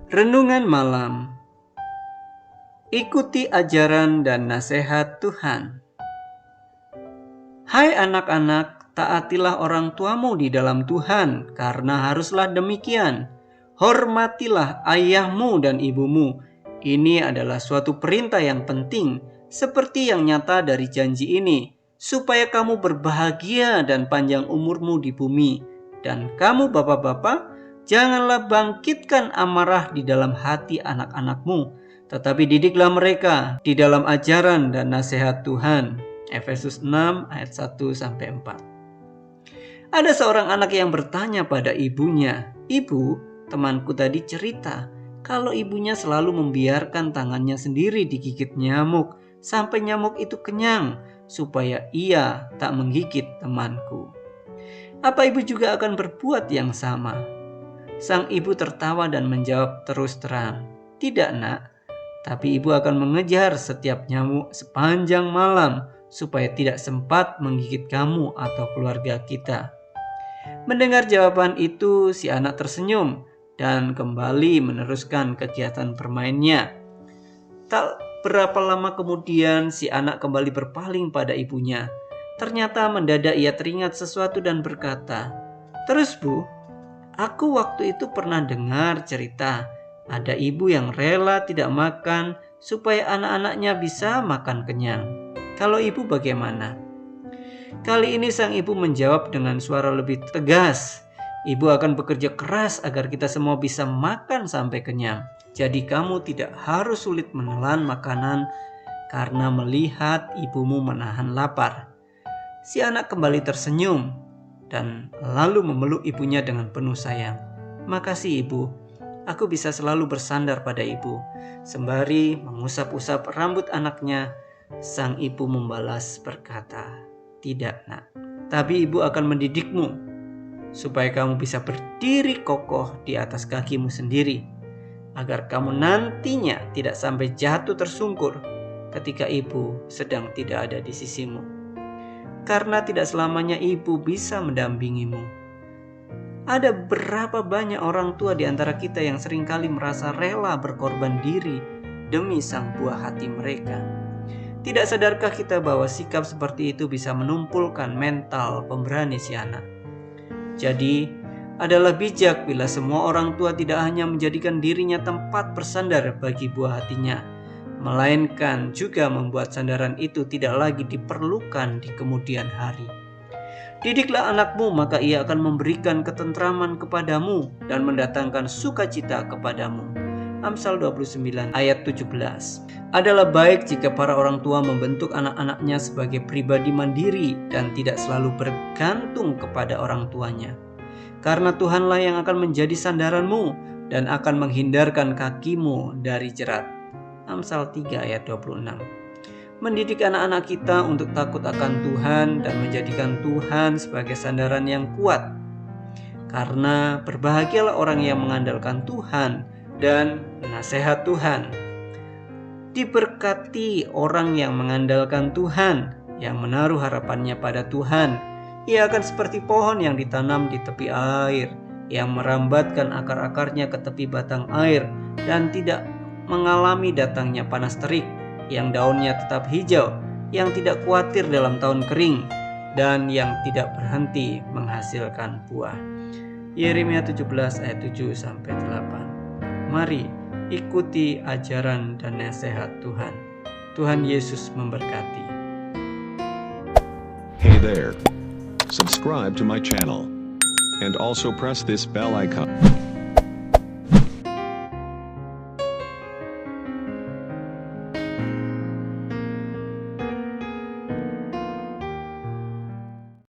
Renungan Malam. Ikuti ajaran dan nasihat Tuhan. Hai anak-anak, taatilah orang tuamu di dalam Tuhan, karena haruslah demikian. Hormatilah ayahmu dan ibumu. Ini adalah suatu perintah yang penting, seperti yang nyata dari janji ini, supaya kamu berbahagia dan panjang umurmu di bumi. Dan kamu bapak-bapak, janganlah bangkitkan amarah di dalam hati anak-anakmu, tetapi didiklah mereka di dalam ajaran dan nasihat Tuhan. Efesus 6 ayat 1-4. Ada seorang anak yang bertanya pada ibunya, "Ibu, temanku tadi cerita kalau ibunya selalu membiarkan tangannya sendiri digigit nyamuk sampai nyamuk itu kenyang supaya ia tak menggigit temanku. Apa ibu juga akan berbuat yang sama?" Sang ibu tertawa dan menjawab terus terang, "Tidak, Nak, tapi ibu akan mengejar setiap nyamuk sepanjang malam supaya tidak sempat menggigit kamu atau keluarga kita." Mendengar jawaban itu, si anak tersenyum dan kembali meneruskan kegiatan bermainnya. Tak berapa lama kemudian, si anak kembali berpaling pada ibunya. Ternyata mendadak ia teringat sesuatu dan berkata, "Terus Bu, aku waktu itu pernah dengar cerita ada ibu yang rela tidak makan supaya anak-anaknya bisa makan kenyang. Kalau ibu bagaimana?" Kali ini sang ibu menjawab dengan suara lebih tegas, "Ibu akan bekerja keras agar kita semua bisa makan sampai kenyang. Jadi kamu tidak harus sulit menelan makanan karena melihat ibumu menahan lapar." Si anak kembali tersenyum dan lalu memeluk ibunya dengan penuh sayang. "Makasih Ibu, aku bisa selalu bersandar pada Ibu." Sembari mengusap-usap rambut anaknya, sang ibu membalas berkata, "Tidak, Nak, tapi Ibu akan mendidikmu supaya kamu bisa berdiri kokoh di atas kakimu sendiri, agar kamu nantinya tidak sampai jatuh tersungkur ketika Ibu sedang tidak ada di sisimu. Karena tidak selamanya ibu bisa mendampingimu." Ada berapa banyak orang tua di antara kita yang seringkali merasa rela berkorban diri demi sang buah hati mereka. Tidak sadarkah kita bahwa sikap seperti itu bisa menumpulkan mental pemberani si anak? Jadi, adalah bijak bila semua orang tua tidak hanya menjadikan dirinya tempat bersandar bagi buah hatinya, melainkan juga membuat sandaran itu tidak lagi diperlukan di kemudian hari. Didiklah anakmu, maka ia akan memberikan ketentraman kepadamu dan mendatangkan sukacita kepadamu. Amsal 29 ayat 17. Adalah baik jika para orang tua membentuk anak-anaknya sebagai pribadi mandiri dan tidak selalu bergantung kepada orang tuanya. Karena Tuhanlah yang akan menjadi sandaranmu dan akan menghindarkan kakimu dari jerat. Amsal 3 ayat 26. Mendidik anak-anak kita untuk takut akan Tuhan dan menjadikan Tuhan sebagai sandaran yang kuat. Karena berbahagialah orang yang mengandalkan Tuhan dan nasihat Tuhan. Diberkati orang yang mengandalkan Tuhan, yang menaruh harapannya pada Tuhan. Ia akan seperti pohon yang ditanam di tepi air, yang merambatkan akar-akarnya ke tepi batang air dan tidak mengalami datangnya panas terik, yang daunnya tetap hijau, yang tidak khawatir dalam tahun kering, dan yang tidak berhenti menghasilkan buah. Yeremia 17 ayat 7-8. Mari ikuti ajaran dan nasihat Tuhan. Tuhan Yesus memberkati. Hey there. Subscribe to my channel. And also press this bell icon.